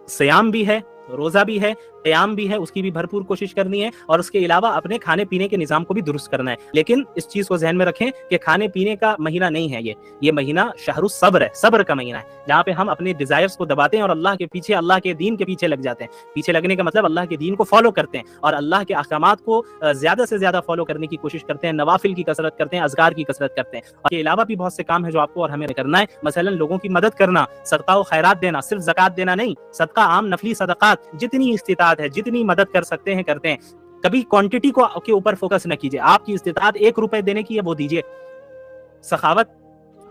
SIAM भी है, रोज़ा भी है, क़याम भी है, उसकी भी भरपूर कोशिश करनी है, और उसके अलावा अपने खाने पीने के निज़ाम को भी दुरुस्त करना है। लेकिन इस चीज़ को ज़हन में रखें कि खाने पीने का महीना नहीं है ये महीना शहरुस सब्र है, सब्र का महीना है, जहाँ पे हम अपने डिज़ायर्स को दबाते हैं और अल्लाह के पीछे, अल्लाह के दीन के पीछे लग जाते हैं। पीछे लगने का मतलब अल्लाह के दीन को फॉलो करते हैं और अल्लाह के अहकामात को ज़्यादा से ज़्यादा फॉलो करने की कोशिश करते हैं, नवाफिल की कसरत करते हैं, अज़कार की कसरत करते हैं। इसके अलावा भी बहुत से काम है जो आपको और हमें करना है, मसलन लोगों की मदद करना, सदका व खैरात देना, सिर्फ ज़कात देना नहीं, सदका आम नफली सदकात, जितनी इस्तिताअत है, जितनी मदद कर सकते हैं करते हैं। कभी क्वांटिटी को के ऊपर फोकस न कीजिए, आपकी इस्तिताअत 1 रुपए देने की है वो दीजिए। सखावत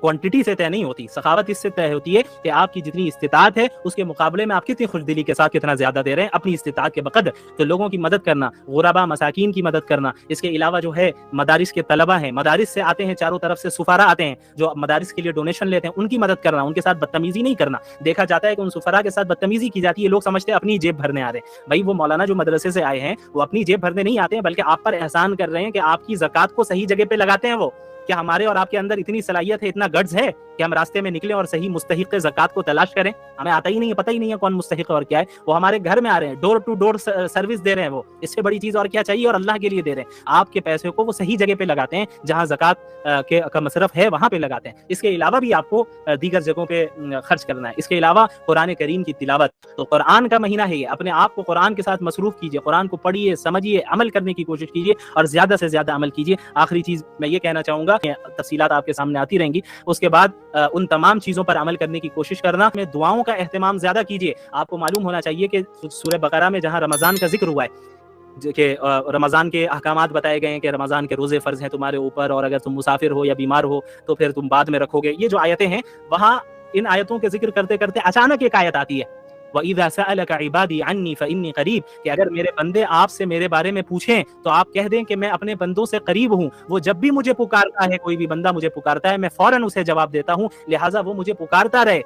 क्वांटिटी से तय नहीं होती, सखावत इससे तय होती है कि आपकी जितनी इस्तिताअत है उसके मुकाबले में आप कितनी खुशदिली के साथ कितना ज्यादा दे रहे हैं अपनी इस्तिताअत के बकदर। तो लोगों की मदद करना, गुरबा मसाकीन की मदद करना, इसके अलावा जो है मदारिस के तलबा हैं, मदारिस से आते हैं, चारों तरफ से सुफारा आते हैं जो मदारिस के लिए डोनेशन लेते हैं, उनकी मदद करना, उनके साथ बदतमीजी नहीं करना। देखा जाता है कि उन सुफारा के साथ बदतमीजी की जाती है, लोग समझते हैं अपनी जेब भरने आ रहे हैं। भाई वो मौलाना जो मदरसे से आए हैं वो अपनी जेब भरने नहीं आते हैं, बल्कि आप पर एहसान कर रहे हैं कि आपकी ज़कात को सही जगह पे लगाते हैं। वो क्या हमारे और आपके अंदर इतनी सलाहियत है, इतना गट्स है कि हम रास्ते में निकलें और सही मुस्तहिक ज़कात को तलाश करें? हमें आता ही नहीं है, पता ही नहीं है कौन मुस्तहिक और क्या है। वो हमारे घर में आ रहे हैं, डोर टू डोर सर्विस दे रहे हैं, वो इससे बड़ी चीज़ और क्या चाहिए, और अल्लाह के लिए दे रहे हैं। आपके पैसे को वो सही जगह पे लगाते हैं, जहाँ ज़कात का मसरफ है वहाँ पे लगाते हैं। इसके अलावा भी आपको दीगर जगहों पे खर्च करना है। इसके अलावा कुरान करीम की तिलावत, तो कुरान का महीना है ये, अपने आप को कुरान के साथ मसरूफ कीजिए, कुरान को पढ़िए, समझिए, अमल करने की कोशिश कीजिए और ज़्यादा से ज़्यादा अमल कीजिए। आखिरी चीज़ मैं ये कहना चाहूँगा, तफसीलात आपके सामने आती रहेंगी, उसके बाद उन तमाम चीज़ों पर अमल करने की कोशिश करना। में दुआओं का एहतमाम ज़्यादा कीजिए। आपको मालूम होना चाहिए कि सूरह बकरा में जहाँ रमज़ान का जिक्र हुआ है कि रमज़ान के अहकामात बताए गए हैं कि रमज़ान के रोज़े फ़र्ज़ हैं तुम्हारे ऊपर, और अगर तुम मुसाफिर हो या बीमार हो तो फिर तुम बाद में रखोगे। ये जो आयतें हैं, वहाँ इन आयतों के जिक्र करते करते अचानक एक आयत आती है, वइज़ा सअलका इबादी अन्नी फ़इन्नी क़रीब, कि अगर मेरे बंदे आपसे मेरे बारे में पूछें तो आप कह दें कि मैं अपने बंदों से करीब हूँ। वो जब भी मुझे पुकारता है, कोई भी बंदा मुझे पुकारता है, मैं फ़ौरन उसे जवाब देता हूँ। लिहाजा वो मुझे पुकारता रहे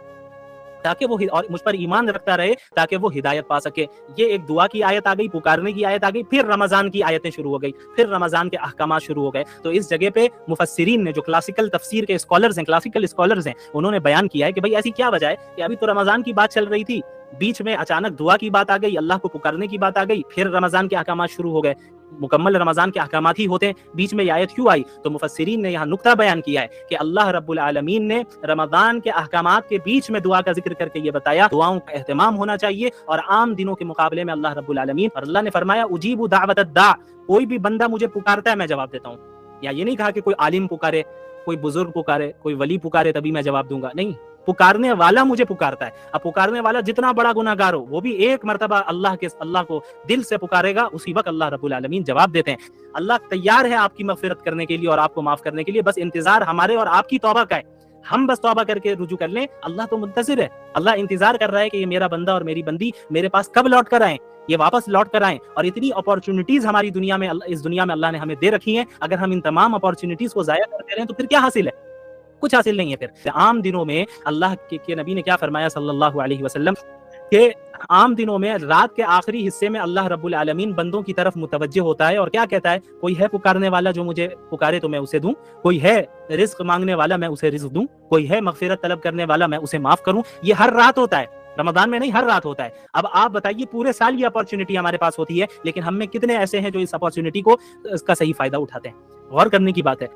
ताकि वो और मुझ पर ईमान रखता रहे ताकि वो हिदायत पा सके। ये एक दुआ की आयत आ गई, पुकारने की आयत आ गई, फिर रमज़ान की आयतें शुरू हो गई, फिर रमज़ान के अहकामात शुरू हो गए। तो इस जगह पे मुफस्सिरीन ने, जो क्लासिकल तफसीर के स्कॉलर्स हैं, क्लासिकल स्कॉलर्स हैं, उन्होंने बयान किया है कि भाई ऐसी क्या वजह है कि अभी तो रमज़ान की बात चल रही थी, बीच में अचानक दुआ की बात आ गई, अल्लाह को पुकारने की बात आ गई, फिर रमज़ान के अहकामात शुरू हो गए। मुकम्मल रमज़ान के अहकामात ही होते हैं, बीच में आयत क्यों आई? तो मुफस्सिरीन ने यहाँ नुक्ता बयान किया है कि अल्लाह रब्बुल आलमीन ने रमज़ान के अहकामात के बीच में दुआ का जिक्र करके ये बताया दुआओं का एहतमाम होना चाहिए, और आम दिनों के मुकाबले में अल्लाह रब्बुल आलमीन, और अल्लाह ने फरमाया उजीबु दावत दा, कोई भी बंदा मुझे पुकारता है मैं जवाब देता हूँ। या ये नहीं कहा कि कोई आलिम पुकारे, कोई बुजुर्ग पुकारे, कोई वली पुकारे तभी मैं जवाब दूंगा, नहीं, पुकारने वाला मुझे पुकारता है। अब पुकारने वाला जितना बड़ा गुनाहगार हो, वो भी एक मर्तबा अल्लाह को दिल से पुकारेगा, उसी वक्त अल्लाह रब्बुल आलमीन जवाब देते हैं। अल्लाह तैयार है आपकी मगफिरत करने के लिए और आपको माफ करने के लिए, बस इंतजार हमारे और आपकी तौबा का है। हम बस तौबा करके रुजू कर लें, अल्लाह तो मुंतज़िर है, अल्लाह इंतजार कर रहा है कि ये मेरा बंदा और मेरी बंदी मेरे पास कब लौट कर आए, ये वापस लौट कर आए। और इतनी अपॉर्चुनिटीज हमारी दुनिया में, इस दुनिया में अल्लाह ने हमें दे रखी हैं, अगर हम इन तमाम अपॉर्चुनिटीज को जाया करते रहें तो फिर क्या हासिल है? कुछ हासिल नहीं है। फिर आम दिनों में अल्लाह के नबी ने क्या फरमाया सल्लल्लाहु अलैहि वसल्लम, कि आम दिनों में रात के आखिरी हिस्से में अल्लाह रब्बुल आलमीन बंदों की तरफ मुतवज्जे होता है और क्या कहता है, कोई है पुकारने वाला जो मुझे पुकारे तो मैं उसे दूं, कोई है रिज्क मांगने वाला मैं उसे रिज्क दूं, कोई है मगफिरत तलब करने वाला मैं उसे माफ करूं। ये हर रात होता है, रमजान में नहीं, हर रात होता है। अब आप बताइए, पूरे साल ये अपॉर्चुनिटी हमारे पास होती है, लेकिन हम में कितने ऐसे हैं जो इस अपॉर्चुनिटी को, इसका सही फायदा उठाते हैं? गौर करने की बात है।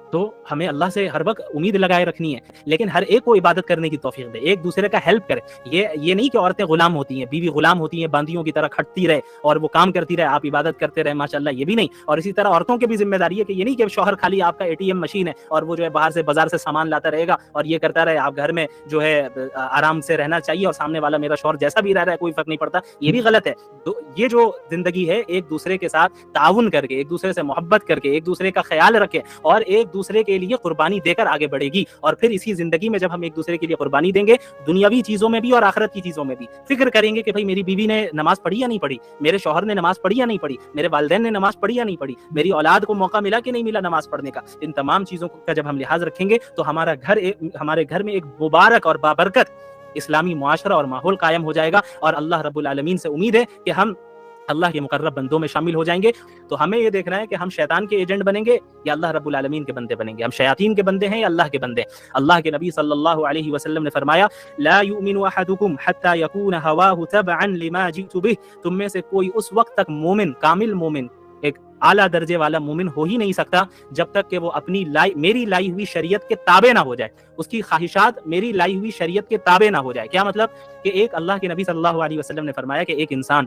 तो हमें अल्लाह से हर वक्त उम्मीद लगाए रखनी है, लेकिन हर एक को इबादत करने की तौफीक दे, एक दूसरे का हेल्प करे। ये नहीं कि औरतें गुलाम होती हैं, बीवी गुलाम होती हैं, बांदियों की तरह खटती रहे और वो काम करती रहे, आप इबादत करते रहे, माशाअल्लाह, ये भी नहीं। और इसी तरह औरतों की भी जिम्मेदारी है कि ये नहीं कि शौहर खाली आपका ATM मशीन है और वो जो है बाहर से बाजार से सामान लाता रहेगा और ये करता रहे, आप घर में जो है आराम से रहना चाहिए और सामने वाला मेरा शौहर जैसा भी रह रहा है कोई फर्क नहीं पड़ता, ये भी गलत है। तो ये जो जिंदगी है, एक दूसरे के साथ ताउन करके, एक दूसरे से मोहब्बत करके, एक दूसरे का ख्याल रखे और एक दूसरे के लिए कुर्बानी देकर आगे बढ़ेगी। और फिर इसी जिंदगी में जब हम एक दूसरे के लिए कुर्बानी देंगे, दुनियावी चीजों में भी और आखिरत की चीजों में भी, फिक्र करेंगे कि भाई मेरी बीवी ने नमाज पढ़ी या नहीं पढ़ी, मेरे शौहर ने नमाज पढ़ी या नहीं पढ़ी, मेरे वालिदैन ने नमाज पढ़ी या नहीं पढ़ी, मेरी औलाद को मौका मिला कि नहीं मिला नमाज पढ़ने का। इन तमाम चीजों का जब हम लिहाज रखेंगे तो हमारे घर में एक मुबारक और बाबरकत इस्लामी मुआशरा और माहौल कायम हो जाएगा। और अल्लाह रब्बुल आलमीन से उम्मीद है कि हम اللہ کے مقرب بندوں میں شامل ہو جائیں گے. تو ہمیں یہ دیکھنا ہے کہ ہم شیطان کے ایجنٹ بنیں گے یا اللہ رب العالمین کے بندے بنیں گے. ہم شیاطین کے بندے ہیں یا اللہ کے بندے. اللہ کے نبی صلی اللہ علیہ وسلم نے فرمایا لا یؤمن احدکم حتی یکون ہواہ تبعا لما جئت بہ. تم میں سے کوئی اس وقت تک مومن، کامل مومن، ایک اعلیٰ درجے والا مومن ہو ہی نہیں سکتا جب تک کہ وہ اپنی میری لائی ہوئی شریعت کے تابع نہ ہو جائے. اس کی خواہشات میری لائی ہوئی شریعت کے تابع نہ ہو جائے. کیا مطلب؟ کہ ایک اللہ کے نبی صلی اللہ علیہ وسلم نے فرمایا کہ ایک انسان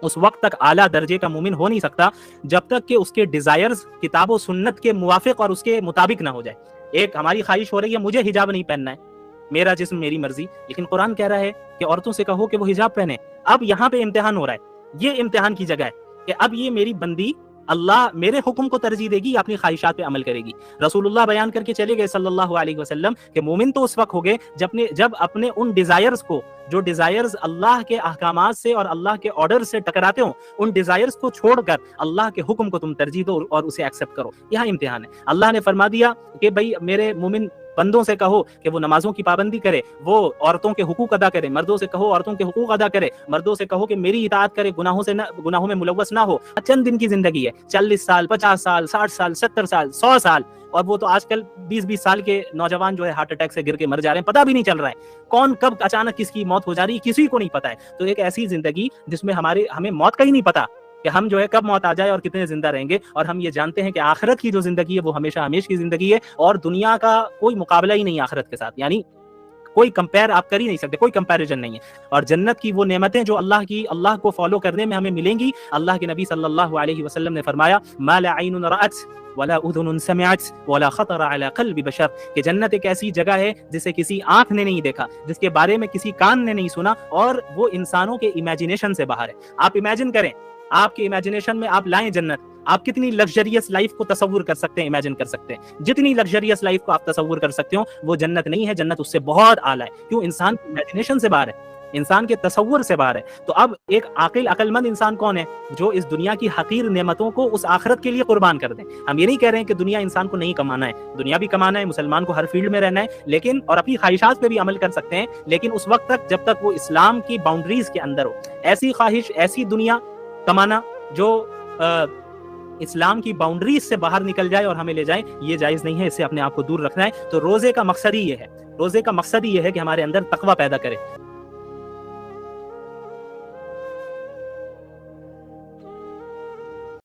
اس وقت تک اعلیٰ درجے کا مومن ہو نہیں سکتا جب تک کہ اس کے ڈیزائرز کتاب و سنت کے موافق اور اس کے مطابق نہ ہو جائے. ایک ہماری خواہش ہو رہی ہے مجھے حجاب نہیں پہننا ہے، میرا جسم میری مرضی، لیکن قرآن کہہ رہا ہے کہ عورتوں سے کہو کہ وہ حجاب پہنے. اب یہاں پہ امتحان ہو رہا ہے، یہ امتحان کی جگہ ہے کہ اب یہ میری بندی اللہ میرے حکم کو ترجیح دے گی یا اپنی خواہشات پہ عمل کرے گی. رسول اللہ بیان کر کے چلے گئے صلی اللہ علیہ وسلم کہ مومن تو اس وقت ہو گئے جب اپنے ان ڈیزائرز کو، جو ڈیزائرز اللہ کے احکامات سے اور اللہ کے آرڈر سے ٹکراتے ہوں، ان ڈیزائرز کو چھوڑ کر اللہ کے حکم کو تم ترجیح دو اور اسے ایکسیپٹ کرو. یہاں امتحان ہے. اللہ نے فرما دیا کہ بھائی میرے مومن بندوں سے کہو کہ وہ نمازوں کی پابندی کرے، وہ عورتوں کے حقوق ادا کرے. مردوں سے کہو عورتوں کے حقوق ادا کرے. مردوں سے کہو کہ میری اطاعت کرے، گناہوں میں ملوث نہ ہو. چند دن کی زندگی ہے، 40 سال، 50 سال، 60 سال، 70 سال، 100 سال، اور وہ تو آج کل 20 سال کے نوجوان جو ہے ہارٹ اٹیک سے گر کے مر جا رہے ہیں، پتہ بھی نہیں چل رہا ہے کون کب اچانک کس کی موت ہو جا رہی ہے، کسی کو نہیں پتا ہے. تو ایک ایسی زندگی جس میں ہمیں موت کا ہی نہیں پتا کہ ہم جو ہے کب موت آ جائے اور کتنے زندہ رہیں گے. اور ہم یہ جانتے ہیں کہ آخرت کی جو زندگی ہے وہ ہمیشہ ہمیشہ کی زندگی ہے، اور دنیا کا کوئی مقابلہ ہی نہیں آخرت کے ساتھ. یعنی کوئی کمپیئر آپ کر ہی نہیں سکتے، کوئی کمپیریزن نہیں ہے. اور جنت کی وہ نعمتیں جو اللہ کو فالو کرنے میں ہمیں ملیں گی، اللہ کے نبی صلی اللہ علیہ وسلم نے فرمایا ما لا عین رأت ولا اذن سمعت ولا خطر على قلب بشر، کہ جنت ایک ایسی جگہ ہے جسے کسی آنکھ نے نہیں دیکھا، جس کے بارے میں کسی کان نے نہیں سنا، اور وہ انسانوں کے امیجنیشن سے باہر ہے. آپ امیجن کریں، آپ کے امیجنیشن میں آپ لائیں جنت، آپ کتنی لگژریس لائف کو تصور کر سکتے ہیں، امیجن کر سکتے ہیں. جتنی لگژریس لائف کو آپ تصور کر سکتے ہو وہ جنت نہیں ہے، جنت اس سے بہت اعلیٰ ہے. کیوں؟ انسان کی امیجنیشن سے باہر ہے، انسان کے تصور سے باہر ہے. تو اب ایک عقل مند انسان کون ہے؟ جو اس دنیا کی حقیر نعمتوں کو اس آخرت کے لیے قربان کر دیں. ہم یہ نہیں کہہ رہے ہیں کہ دنیا انسان کو نہیں کمانا ہے، دنیا بھی کمانا ہے، مسلمان کو ہر فیلڈ میں رہنا ہے، لیکن اور اپنی خواہشات پہ بھی عمل کر سکتے ہیں، لیکن اس وقت تک جب تک وہ اسلام کی باؤنڈریز کے اندر ہو. ایسی خواہش، ایسی دنیا کمانا جو اسلام کی باؤنڈریز سے باہر نکل جائے اور ہمیں لے جائے، یہ جائز نہیں ہے. اس سے اپنے آپ کو دور رکھنا ہے. تو روزے کا مقصد ہی یہ ہے، روزے کا مقصد ہی یہ ہے کہ ہمارے اندر تقویٰ پیدا کرے.